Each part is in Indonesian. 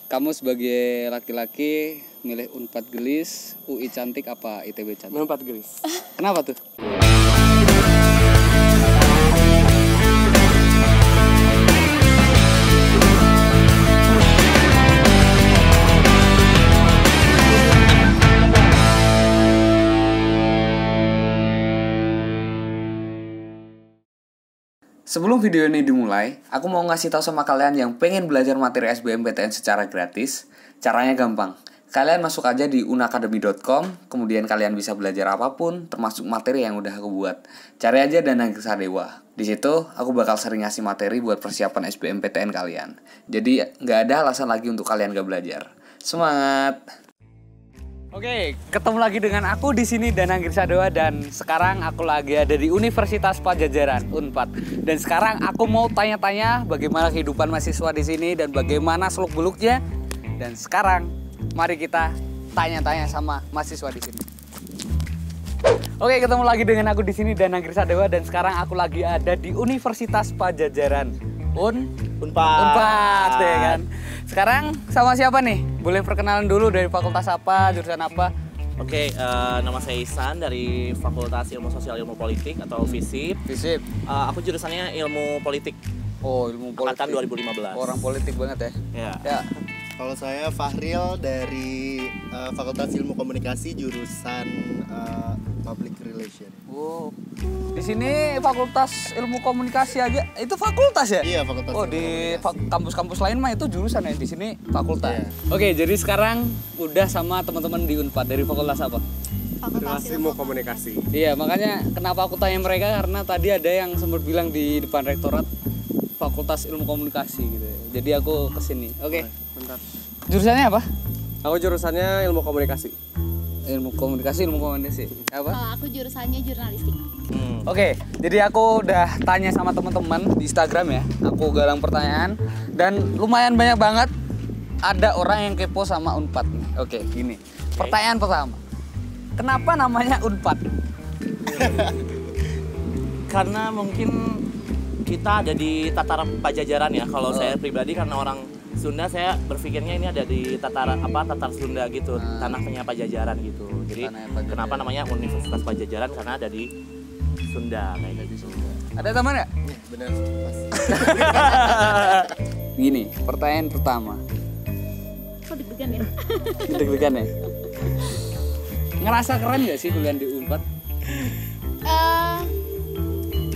Kamu sebagai laki-laki milih Unpad Gelis, UI cantik apa ITB cantik? Unpad Gelis. Kenapa tuh? Sebelum video ini dimulai, aku mau ngasih tahu sama kalian yang pengen belajar materi SBMPTN secara gratis. Caranya gampang. Kalian masuk aja di unacademy.com, kemudian kalian bisa belajar apapun, termasuk materi yang udah aku buat. Cari aja Danang Sadewa. Di situ aku bakal sering ngasih materi buat persiapan SBMPTN kalian. Jadi nggak ada alasan lagi untuk kalian gak belajar. Semangat! Oke, ketemu lagi dengan aku di sini Danang Sadewa, dan sekarang aku lagi ada di Universitas Padjadjaran Unpad. Dan sekarang aku mau tanya-tanya bagaimana kehidupan mahasiswa di sini dan bagaimana seluk-beluknya. Dan sekarang mari kita tanya-tanya sama mahasiswa di sini. Oke, ketemu lagi dengan aku di sini Danang Sadewa, dan sekarang aku lagi ada di Universitas Padjadjaran Unpad ya kan. Sekarang sama siapa nih? Boleh perkenalan dulu dari fakultas apa, jurusan apa? Oke, nama saya Ihsan dari Fakultas Ilmu Sosial Ilmu Politik atau FISIP. FISIP. Aku jurusannya Ilmu Politik. Oh, ilmu politik. Angkatan 2015. Orang politik banget ya. Ya. Kalau saya Fahril dari Fakultas Ilmu Komunikasi jurusan Public Relation. Oh. Di sini Fakultas Ilmu Komunikasi aja itu fakultas ya? Iya, Fakultas. Oh, Ilmu di Komunikasi. kampus-kampus lain mah itu jurusan ya. Di sini fakultas. Iya. Oke, jadi sekarang udah sama teman-teman di Unpad dari fakultas apa? Fakultas Ilmu Komunikasi. Iya, makanya kenapa aku tanya mereka, karena tadi ada yang sempat bilang di depan rektorat Fakultas Ilmu Komunikasi gitu. Jadi aku kesini. Oke. Bentar. Jurusannya apa? Aku jurusannya Ilmu Komunikasi. Ilmu Komunikasi. Apa? Aku jurusannya jurnalistik. Oke, jadi aku udah tanya sama teman-teman di Instagram ya. Aku galang pertanyaan dan lumayan banyak banget ada orang yang kepo sama Unpad nih. Oke, gini. Pertanyaan pertama. Kenapa namanya Unpad? Karena mungkin kita ada di tataran Padjadjaran ya. Kalau saya pribadi karena orang Sunda, saya berpikirnya ini ada di tatar Sunda gitu, tanahnya Padjadjaran gitu. Jadi kenapa namanya Universitas Padjadjaran? Karena ada di Sunda kayak gitu. Ada teman nggak? Iya, benar. Pas. Gini, pertanyaan pertama. Kok deg-degan ya? Deg-degan ya? Ngerasa keren nggak sih kuliah di Unpad?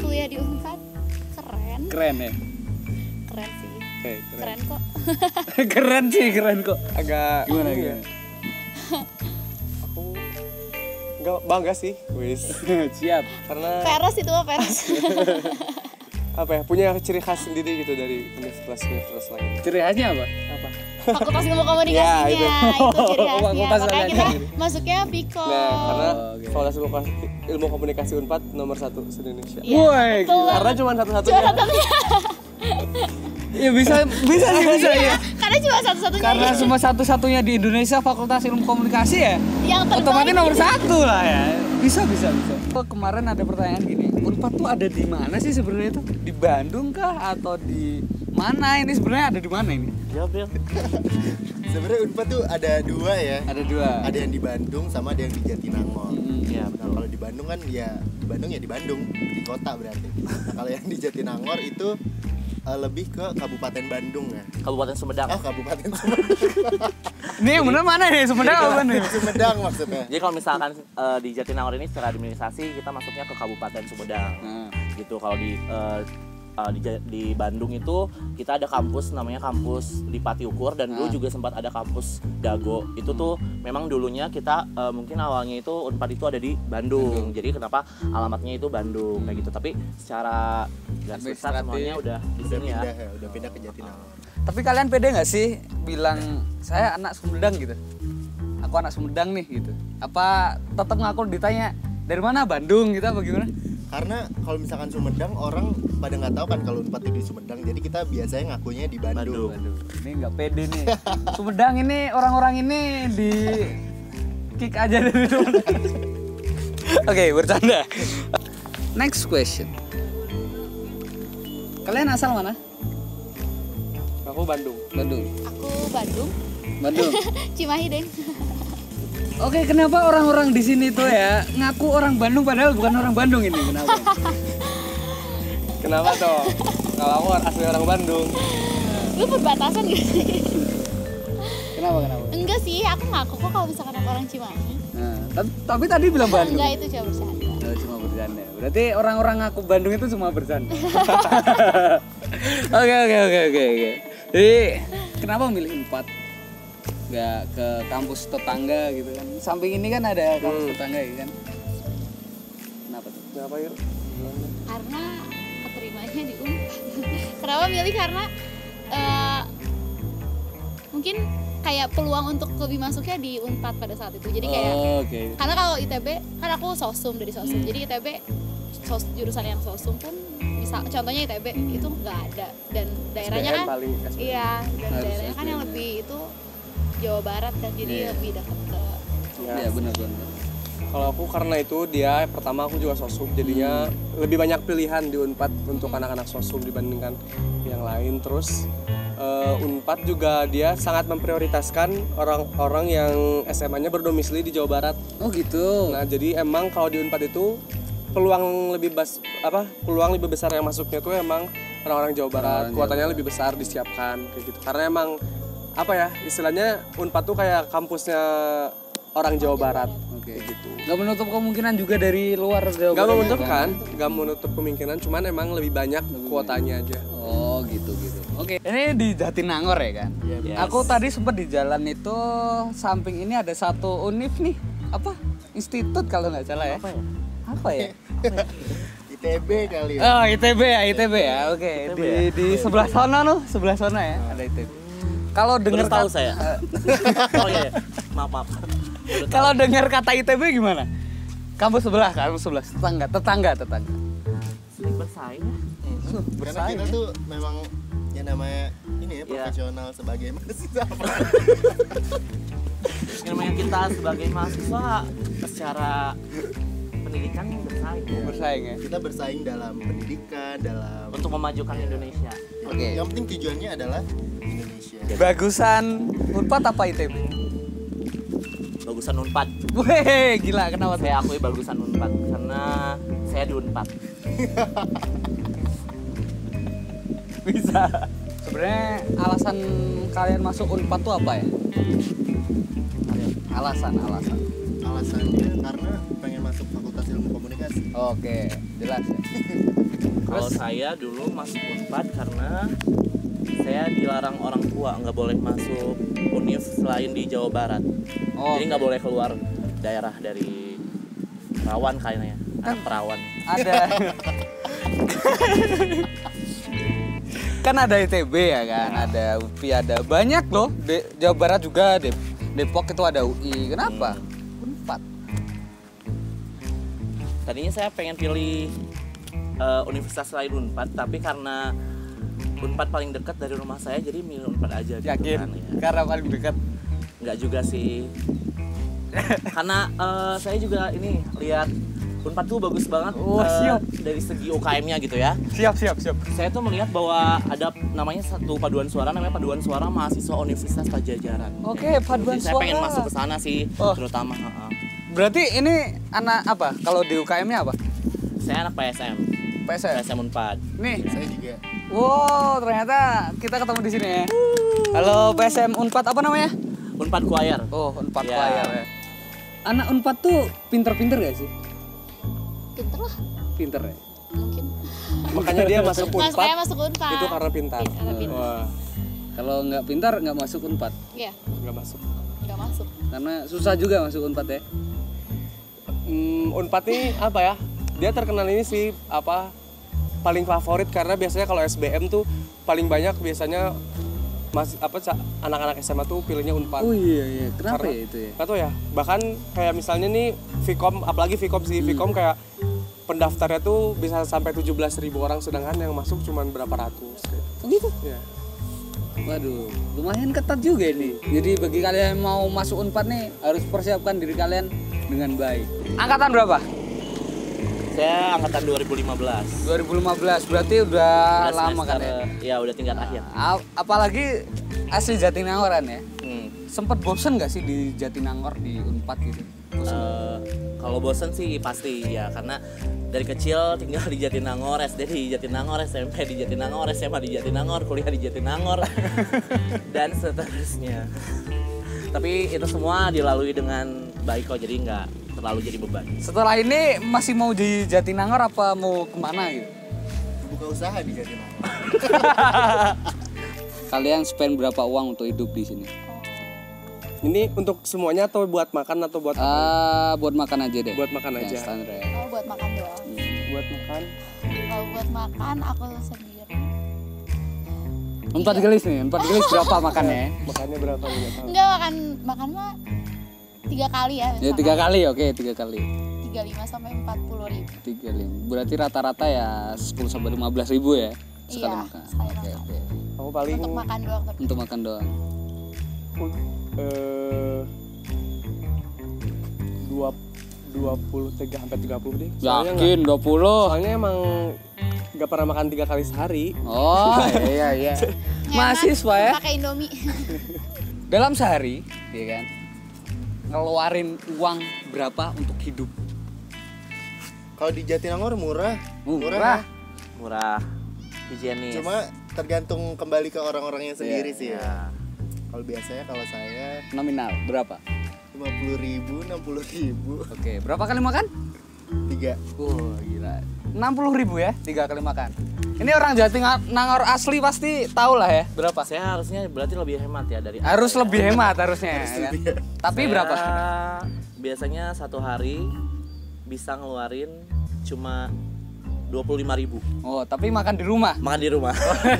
Kuliah di Unpad keren. Keren ya? Keren sih. Keren. Keren kok. Keren kok. Agak gimana? Aku enggak bangga sih, wis. Siap. Karena Peres itu mah peres. apa ya? Punya ciri khas sendiri gitu dari universitas lain. Ciri khasnya apa? Apa? Fakultas Ilmu Komunikasinya Ya, itu ciri khasnya. Fakultas Makanya lain. kita masuknya Viko. Nah, karena oke. Fakultas Ilmu Komunikasi Unpad nomor 1 se-Indonesia. Iya, Woi, betul. Karena cuma satu-satunya. Iya bisa ya. Karena cuma satu-satunya. Karena cuma satu-satunya di Indonesia Fakultas Ilmu Komunikasi ya. yang terbaik. Otomatis nomor 1 lah ya. Bisa. Oh, kemarin ada pertanyaan gini. Unpad tuh ada di mana sih sebenarnya itu? Di Bandung kah atau di mana ini sebenarnya, ada di mana ini? Ya, Bril. Sebenarnya Unpad tuh ada dua ya. Ada dua. Ada yang di Bandung sama ada yang di Jatinangor. Iya, Nah, kalau di Bandung kan ya di Bandung, di kota berarti. Nah, kalau yang di Jatinangor itu lebih ke Kabupaten Bandung ya. Kabupaten Sumedang. Kabupaten Sumedang. Ini yang bener mana nih? Sumedang apa nih? Sumedang maksudnya. Jadi kalau misalkan di Jatinangor ini secara administrasi kita masuknya ke Kabupaten Sumedang. Gitu. Kalau di Bandung itu kita ada kampus namanya kampus Lipati Ukur, dan dulu juga sempat ada kampus Dago. Itu tuh memang dulunya kita mungkin awalnya itu Unpad itu ada di Bandung. Jadi kenapa alamatnya itu Bandung kayak gitu. Tapi secara garis besar semuanya udah di sini ya. Udah pindah ke Jatinangor. Tapi kalian pede nggak sih bilang saya anak Sumedang gitu? Aku anak Sumedang nih gitu. Apa tetap ngaku ditanya dari mana, Bandung gitu apa gimana? Karena kalau misalkan Sumedang orang pada nggak tahu kan kalau Unpad itu di Sumedang, jadi kita biasanya ngakunya di Bandung. Ini nggak pede nih. Sumedang ini orang-orang ini di kick aja dari Sumedang. Oke, bercanda. Next question. Kalian asal mana? Aku Bandung. Bandung. Aku Bandung. Bandung. Cimahi deh. Oke, kenapa orang-orang di sini tuh ya ngaku orang Bandung padahal bukan orang Bandung ini? Kenapa? Kenapa toh? Kalau aku asli orang Bandung. Lu perbatasan gak sih? Kenapa? Enggak sih, aku ngaku kok kalau misalkan aku orang Cimahi. Nah, tapi tadi bilang Bandung. Enggak, itu cuma bercanda. Oh, cuma bercanda. Berarti orang-orang ngaku Bandung itu cuma bercanda. Oke. Jadi kenapa milih 4? Nggak ke kampus tetangga gitu kan? Samping ini kan ada kampus tetangga ya kan? Kenapa tuh? Kenapa yuk? Karena keterimanya di Unpad. Kenapa milih? Karena mungkin kayak peluang untuk lebih masuknya di Unpad pada saat itu. Jadi kayak Oke. karena kalau ITB kan aku sosum dari sosum. Jadi ITB jurusan yang sosum pun bisa, contohnya ITB itu nggak ada, dan daerahnya SBM kan paling SBM. iya, dan Harus daerahnya kan yang SBM. lebih itu Jawa Barat kan, jadi Iya. lebih dekat ke Iya benar. Kalau aku karena itu dia pertama aku juga sosum, jadinya lebih banyak pilihan di Unpad untuk anak-anak sosum dibandingkan yang lain. Terus Unpad juga dia sangat memprioritaskan orang-orang yang SMA-nya berdomisili di Jawa Barat. Oh gitu. Nah jadi emang kalau di Unpad itu peluang lebih besar yang masuknya tuh emang orang-orang Jawa Barat. Orang-orang Kuotanya Jawa lebih besar disiapkan kayak gitu. Karena emang apa ya istilahnya Unpad tuh kayak kampusnya orang Jawa Barat. Oke. Kayak gitu. Gak menutup kemungkinan juga dari luar Jawa Gak Barat menutup juga, kan, gak menutup kemungkinan, cuman emang lebih banyak kuotanya aja. Oh gitu. Oke, ini di Jatinangor ya kan? Yes. Aku tadi sempat di jalan itu samping ini ada satu univ nih, apa? Institut kalau nggak salah ya? Apa ya? ITB kali ya. Oh ITB ya, oke. ITB Di sebelah sana sebelah sana ya ada ITB. Kalau dengar Baru tahu saya. Oh iya, maaf. kalau dengar kata ITB gimana? Kampus sebelah, tetangga. Sering bersaing. Karena kita tuh memang yang namanya ini ya Iya. profesional sebagai mahasiswa. Yang namanya kita sebagai mahasiswa secara pendidikan Bersaing ya. Kita bersaing dalam pendidikan, dalam untuk memajukan Indonesia. Oke. yang penting tujuannya adalah Indonesia. Bagusan Unpad apa ITB? Bagusan Unpad. Weh, gila kenapa tuh? Saya akui bagusan Unpad karena saya di Unpad. Bisa. Sebenarnya alasan kalian masuk Unpad tuh apa ya? Alasan. Alasannya karena pengen masuk Fakultas Ilmu Komunikasi. Oke, jelas ya. Kalau saya dulu masuk Unpad karena saya dilarang orang tua nggak boleh masuk univ selain di Jawa Barat. Oh, Jadi nggak boleh keluar daerah dari Perawan kayaknya. Anak Perawan. ada. Kan ada ITB ya kan, ada UPI, ada banyak loh. Jawa Barat juga, Depok itu ada UI. Kenapa? Unpad. Tadinya saya pengen pilih universitas lain Unpad, tapi karena Unpad paling dekat dari rumah saya, jadi milih Unpad aja. Gitu Yakin? kan, ya. Karena paling dekat. Nggak juga sih. Karena saya juga ini lihat Unpad tuh bagus banget siap. dari segi UKM-nya gitu ya. Siap. Saya tuh melihat bahwa ada namanya satu paduan suara, namanya paduan suara mahasiswa Universitas Pajajaran. Oke, paduan Jadi saya suara. pengen masuk ke sana sih, Oh. terutama. Berarti ini anak apa? Kalau di UKM-nya apa? Saya anak PSM, PSM. PSM Unpad. Nih. Saya juga. Wow, ternyata kita ketemu di sini ya. Halo PSM Unpad apa namanya? Unpad Choir. Oh, Unpad Ya. Choir ya. Anak Unpad tuh pinter-pinter gak sih? pinter lah Pinter ya. mungkin. Makanya dia masuk Unpad Masuk Unpad. itu karena pintar. Karena pintar. Wah, Kalau nggak pintar nggak masuk Unpad. Iya, nggak masuk. nggak masuk. Karena susah juga masuk Unpad ya. Unpad ini apa ya? Dia terkenal ini sih apa paling favorit karena biasanya kalau SBM tuh paling banyak biasanya anak-anak SMA tuh pilihnya Unpad. Oh iya. Kenapa Karena- ya itu ya? Gak tau ya, bahkan kayak misalnya nih Vkom, apalagi Vkom sih, Vkom kayak pendaftarnya tuh bisa sampai 17.000 orang, sedangkan yang masuk cuma berapa ratus gitu. Oh gitu. Ya. Waduh, lumayan ketat juga ini. Jadi bagi kalian yang mau masuk Unpad nih harus persiapkan diri kalian dengan baik. Angkatan berapa? Saya angkatan 2015. 2015 berarti udah lama kan ya? Ya udah tingkat akhir. Apalagi asli Jatinangor kan ya? Sempet bosen gak sih di Jatinangor di Unpad gitu? Kalau bosen sih pasti ya, karena dari kecil tinggal di Jatinangor, SD di Jatinangor, SMP di Jatinangor, SMA di Jatinangor, kuliah di Jatinangor dan seterusnya. Tapi itu semua dilalui dengan baik kok, jadi nggak terlalu jadi beban. Setelah ini masih mau di Jatinangor apa mau kemana gitu? Buka usaha di Jatinangor. Kalian spend berapa uang untuk hidup di sini? Ini untuk semuanya atau buat makan atau buat Buat makan aja deh. Buat makan aja. Ya, standar ya. Oh, buat makan doang. buat makan? Kalau buat makan aku sendiri. 4 gelis nih, 4 gelis berapa makannya? Makannya berapa ya? Enggak makan mah 3 kali ya. Ya 3 kali, oke 3 kali. 35 sampai 40.000. 35. Berarti rata-rata ya 10 sampai 15 ribu ya sekali Iya, makan. sekali Oke, makan. oke. Aku paling Untuk makan doang tapi. Untuk makan doang. 23 sampai 30 deh. Soalnya Yakin 20? soalnya emang nggak pernah makan 3 kali sehari. Oh, iya. Mahasiswa ya. Pakai Indomie. Dalam sehari, ya kan? Ngeluarin uang berapa untuk hidup? Kalau di Jatinangor murah. Murah. Murah, higienis. Cuma tergantung kembali ke orang-orangnya sendiri sih ya. Ya. Kalau biasanya kalau saya Nominal berapa? 50.000, 60.000, Oke, berapa kali makan? 3. Gila. 60.000 ya, 3 kali makan. Ini orang Jatinangor asli pasti tahu lah ya, berapa? Saya harusnya berarti lebih hemat ya dari Harus lebih hemat harusnya. Ya kan? Tapi Saya berapa? Biasanya satu hari bisa ngeluarin cuma 25.000. Oh, tapi makan di rumah. Makan di rumah.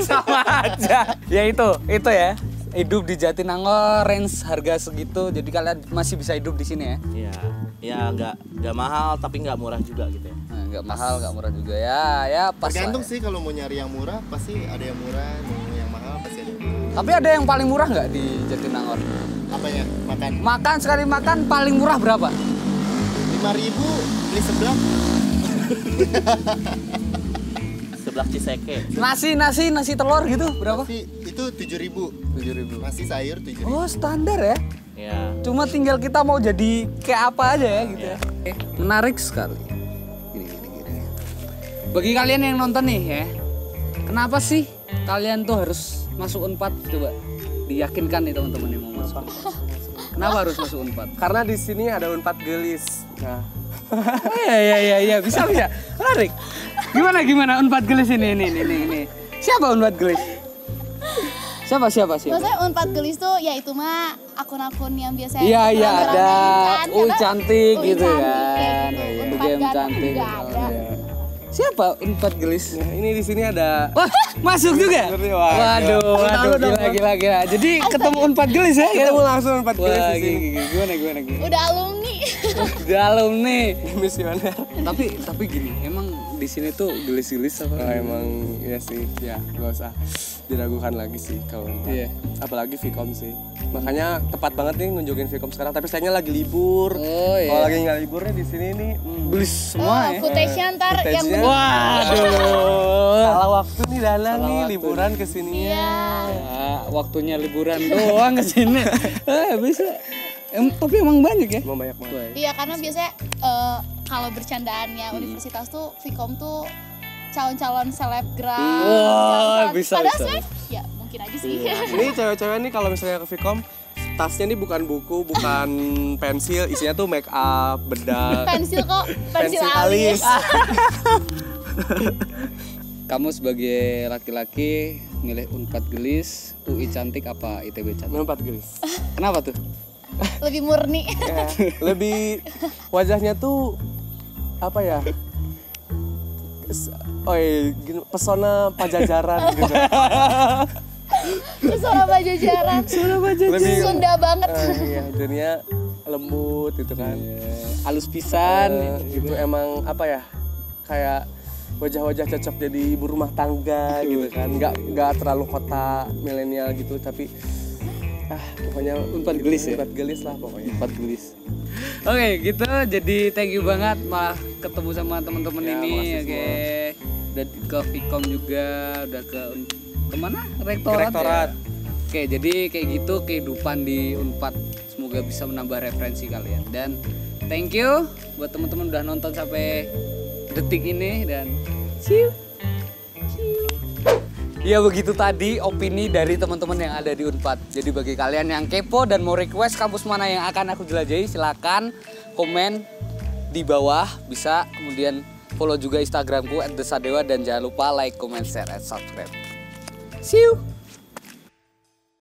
Sama aja. Ya itu ya. Hidup di Jatinangor range harga segitu, jadi kalian masih bisa hidup di sini ya. Iya. Ya nggak mahal tapi nggak murah juga gitu ya. Nah, nggak mahal, nggak murah juga ya pas Tergantung lah ya. sih, kalau mau nyari yang murah pasti ada yang murah, mau yang mahal pasti ada yang murah. Tapi ada yang paling murah nggak di Jatinangor? Apanya? Makan. Makan sekali makan paling murah berapa? 5.000 beli seblak. Seblak Ciseke. Nasi telur gitu berapa? Nasi itu 7.000. 7.000. Nasi sayur 7.000. Oh, standar ya. Ya. Cuma tinggal kita mau jadi kayak apa aja ya gitu ya. Menarik sekali. Gini. Bagi kalian yang nonton nih ya, kenapa sih kalian tuh harus masuk Unpad? Coba diyakinkan nih teman-teman yang mau masuk. Kenapa harus masuk Unpad? Karena di sini ada Unpad Gelis. Nah, Oh, iya, bisa. Menarik. Gimana Unpad Gelis ini. Siapa Unpad Gelis? Siapa? Maksudnya Unpad Gelis tuh ya itu mah akun-akun yang biasanya Iya, ada rame-ramein kan, cantik Ui gitu cantik, kan. kayak gitu. Iya. Unpad Game ganteng cantik. juga ada. Siapa Unpad Gelis? nah ini di sini ada Wah, masuk juga? Waduh, gila. Jadi ketemu Unpad Gelis ya? ketemu langsung Unpad Gelis Wah, di sini. gimana? Udah alumni. Dalam nih. Misioner. Tapi gini, emang di sini tuh gelis-gelis apa? Nah, emang ya sih, ya nggak usah diragukan lagi sih kalau Unpad. Iya. Apalagi Vkom sih. Makanya tepat banget nih nunjukin Vkom sekarang. Tapi sayangnya lagi libur. Oh, iya. Kalau lagi nggak liburnya di sini nih. Gelis semua ya. Footage-nya ntar yang Footage-nya. Waduh. Salah waktu nih Dana nih liburan kesini. Iya. Ya, waktunya liburan doang ke sini. Bisa. Tapi emang banyak ya? Emang banyak banget. Iya, karena biasanya kalau bercandaannya universitas tuh Vkom tuh calon-calon selebgram. Wah, bisa. Padahal saya ya mungkin aja sih. Ini cewek-cewek nih kalau misalnya ke Vkom, tasnya nih bukan buku, bukan pensil, isinya tuh make up, bedak. Pensil alis. Kamu sebagai laki-laki milih Unpad Gelis, UI cantik apa ITB cantik? Unpad Gelis. Kenapa tuh? Lebih murni. Ya, lebih wajahnya tuh apa ya? Pesona pajajaran gitu. Pesona Pajajaran. Lebih Sunda banget. Iya, jadinya lembut gitu kan. Halus pisan. Itu emang apa ya? Kayak wajah-wajah cocok jadi ibu rumah tangga gitu kan. Nggak terlalu kota milenial gitu, tapi pokoknya Unpad Gelis ya? Unpad Gelis lah pokoknya. Unpad Gelis. Oke, gitu. Jadi thank you banget ketemu sama teman-teman Ya, ini. makasih Oke. Udah ke Vkom juga, udah ke kemana? Rektorat. Rektorat. Ya? Oke, jadi kayak gitu kehidupan di Unpad. Semoga bisa menambah referensi kalian. Dan thank you buat teman-teman udah nonton sampai detik ini dan see you. Ya begitu tadi opini dari teman-teman yang ada di Unpad. Jadi bagi kalian yang kepo dan mau request kampus mana yang akan aku jelajahi, silakan komen di bawah, bisa kemudian follow juga Instagramku @desadewa dan jangan lupa like, comment, share, and subscribe. See you.